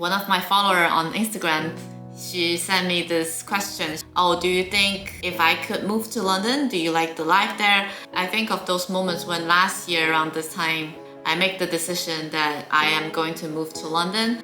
One of my followers on Instagram, she sent me this question. Oh, do you think if I could move to London, do you like the life there? I think of those moments when last year around this time, I make the decision that I am going to move to London.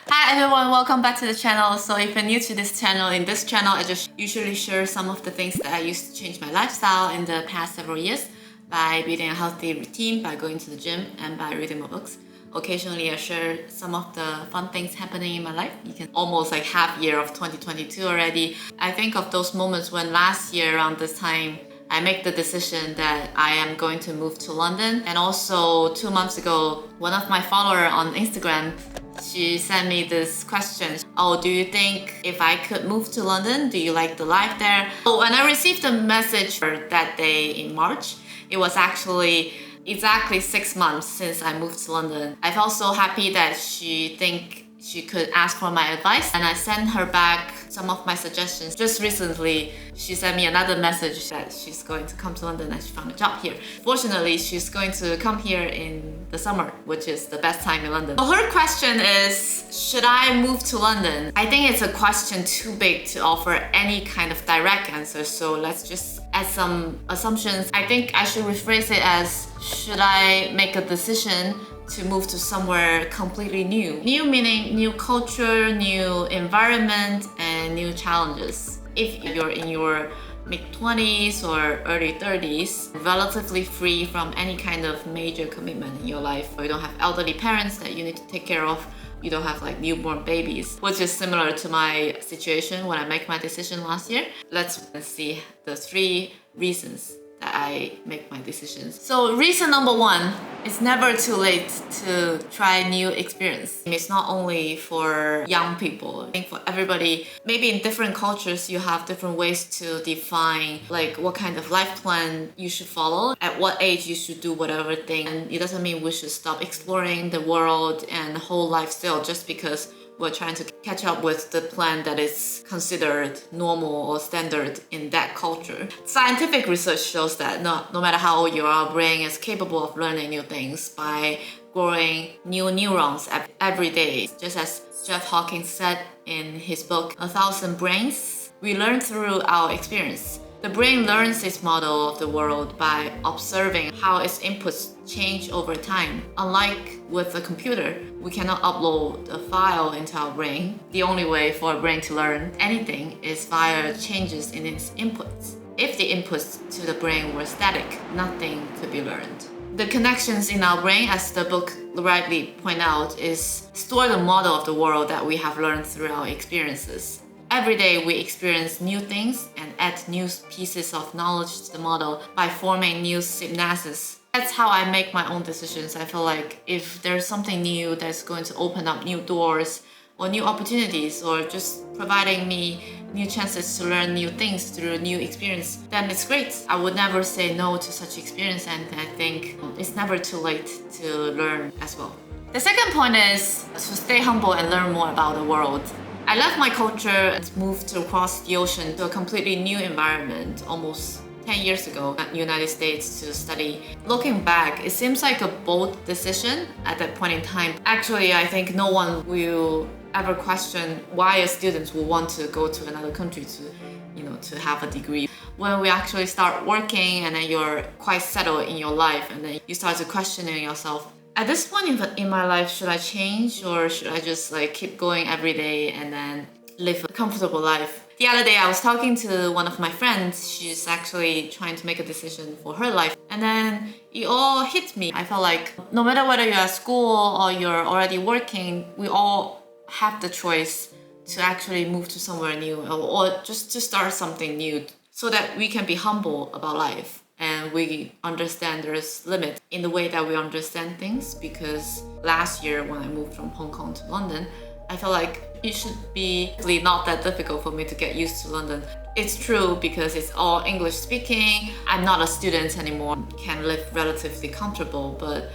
Hi everyone, welcome back to the channel. So if you're new to this channel, in this channel I just usually share some of the things that I used to change my lifestyle in the past several years by building a healthy routine, by going to the gym, and by reading my books. Occasionally I share some of the fun things happening in my life. You can almost like half year of 2022 already. I think of those moments when last year around this time I make the decision that I am going to move to London. And also 2 months ago, one of my followers on Instagram, she sent me this question. Oh, do you think if I could move to London, do you like the life there? So when I received a message for that day in March, it was actually exactly 6 months since I moved to London. I felt so happy that she think she could ask for my advice, and I sent her back some of my suggestions. Just recently, she sent me another message that she's going to come to London and she found a job here. Fortunately, she's going to come here in the summer, which is the best time in London. So her question is, should I move to London? I think it's a question too big to offer any kind of direct answer, so let's just add some assumptions. I think I should rephrase it as, should I make a decision to move to somewhere completely new? New meaning new culture, new environment, and new challenges. If you're in your mid-20s or early 30s, relatively free from any kind of major commitment in your life, or you don't have elderly parents that you need to take care of, you don't have like newborn babies, which is similar to my situation when I make my decision last year. Let's see the 3 reasons that I make my decisions. So reason number 1, it's never too late to try new experience. It's not only for young people. I think for everybody, maybe in different cultures, you have different ways to define like what kind of life plan you should follow, at what age you should do whatever thing. And it doesn't mean we should stop exploring the world and the whole lifestyle just because we're trying to catch up with the plan that is considered normal or standard in that culture. Scientific research shows that no matter how old you are, our brain is capable of learning new things by growing new neurons every day. Just as Jeff Hawkins said in his book, 1,000 Brains, we learn through our experience. The brain learns its model of the world by observing how its inputs change over time. Unlike with a computer, we cannot upload a file into our brain. The only way for a brain to learn anything is via changes in its inputs. If the inputs to the brain were static, nothing could be learned. The connections in our brain, as the book rightly points out, is store the model of the world that we have learned through our experiences. Every day we experience new things and add new pieces of knowledge to the model by forming new synapses. That's how I make my own decisions. I feel like if there's something new that's going to open up new doors or new opportunities or just providing me new chances to learn new things through new experience, then it's great. I would never say no to such experience, and I think it's never too late to learn as well. The second point is to stay humble and learn more about the world. I left my culture and moved across the ocean to a completely new environment almost 10 years ago at the United States to study. Looking back, it seems like a bold decision at that point in time. Actually, I think no one will ever question why a student will want to go to another country to have a degree. When we actually start working and then you're quite settled in your life and then you start to questioning yourself, at this point in my life, should I change or should I just like keep going every day and then live a comfortable life? The other day I was talking to one of my friends. She's actually trying to make a decision for her life. And then it all hit me. I felt like no matter whether you're at school or you're already working, we all have the choice to actually move to somewhere new or just to start something new so that we can be humble about life. And we understand there's limits in the way that we understand things, because last year when I moved from Hong Kong to London, I felt like it should be really not that difficult for me to get used to London. It's true because it's all English speaking. I'm not a student anymore, can live relatively comfortable, but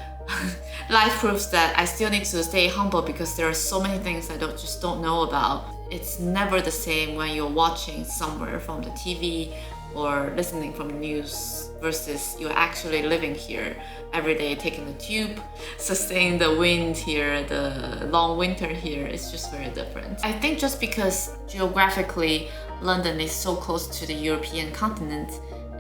life proves that I still need to stay humble because there are so many things I just don't know about. It's never the same when you're watching somewhere from the TV or listening from the news versus you're actually living here every day, taking the tube, sustaining the wind here, the long winter here. It's just very different. I think just because geographically London is so close to the European continent,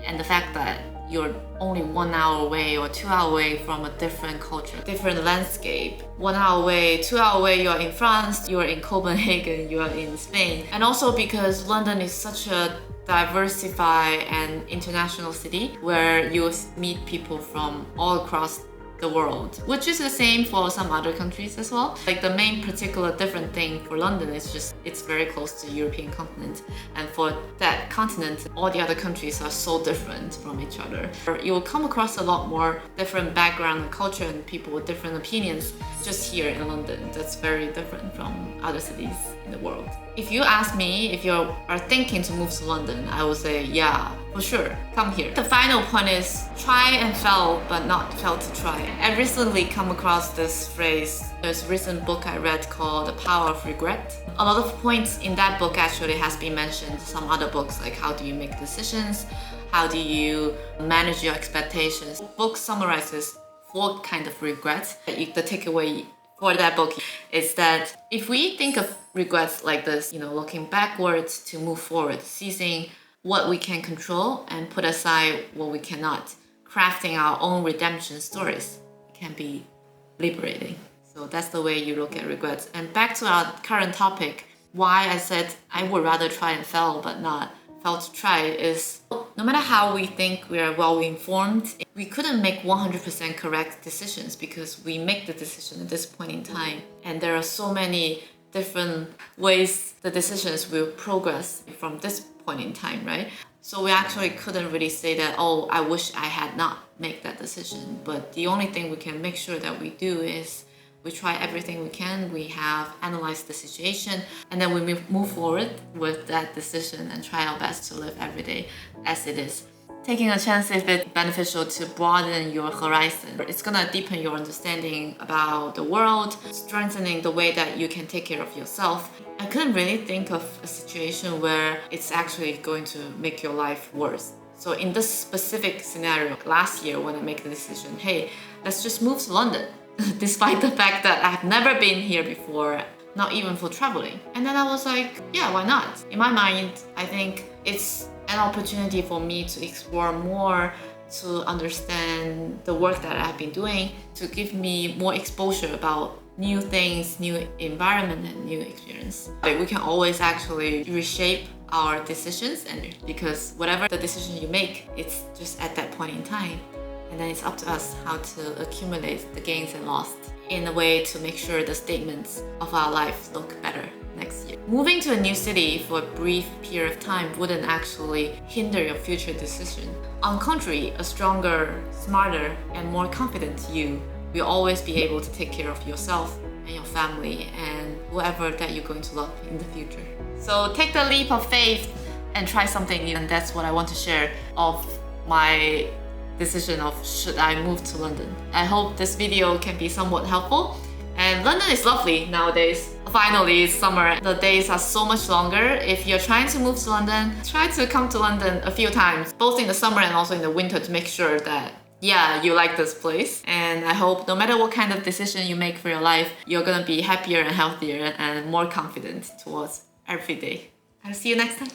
and the fact that you're only 1 hour away or 2 hours away from a different culture, different landscape. 1 hour away, 2 hours away, you're in France, you're in Copenhagen, you're in Spain. And also because London is such a diversified and international city where you meet people from all across the world, which is the same for some other countries as well. Like the main particular different thing for London is just it's very close to the European continent, and for that continent all the other countries are so different from each other. You will come across a lot more different background and culture and people with different opinions just here in London. That's very different from other cities in the world. If you ask me if you are thinking to move to London, I would say yeah, for sure, come here. The final point is try and fail, but not fail to try. I recently come across this phrase. There's a recent book I read called The Power of Regret. A lot of points in that book actually has been mentioned. Some other books like how do you make decisions, how do you manage your expectations. The book summarizes 4 kinds of regrets. The takeaway for that book is that if we think of regrets like this, looking backwards to move forward, seizing what we can control and put aside what we cannot, crafting our own redemption stories, it can be liberating. So that's the way you look at regrets. And back to our current topic, why I said I would rather try and fail but not fail to try is no matter how we think we are well informed, we couldn't make 100% correct decisions because we make the decision at this point in time. And there are so many different ways the decisions will progress from this point in time, right? So we actually couldn't really say that, oh, I wish I had not made that decision. But the only thing we can make sure that we do is we try everything we can, we have analyzed the situation, and then we move forward with that decision and try our best to live every day as it is. Taking a chance if it's beneficial to broaden your horizon. It's gonna deepen your understanding about the world, strengthening the way that you can take care of yourself. I couldn't really think of a situation where it's actually going to make your life worse. So in this specific scenario, last year when I made the decision, hey, let's just move to London, despite the fact that I've never been here before, not even for traveling. And then I was like, yeah, why not? In my mind, I think it's an opportunity for me to explore more, to understand the work that I've been doing, to give me more exposure about new things, new environment, and new experience. Like we can always actually reshape our decisions, and because whatever the decision you make, it's just at that point in time. And then it's up to us how to accumulate the gains and losses in a way to make sure the statements of our life look better next year. Moving to a new city for a brief period of time wouldn't actually hinder your future decision. On the contrary, a stronger, smarter, and more confident you will always be able to take care of yourself and your family and whoever that you're going to love in the future. So take the leap of faith and try something new, and that's what I want to share of my decision of should I move to London. I hope this video can be somewhat helpful. And London is lovely nowadays. Finally, it's summer. The days are so much longer. If you're trying to move to London, try to come to London a few times, both in the summer and also in the winter, to make sure that, yeah, you like this place. And I hope no matter what kind of decision you make for your life, you're gonna be happier and healthier and more confident towards every day. I'll see you next time.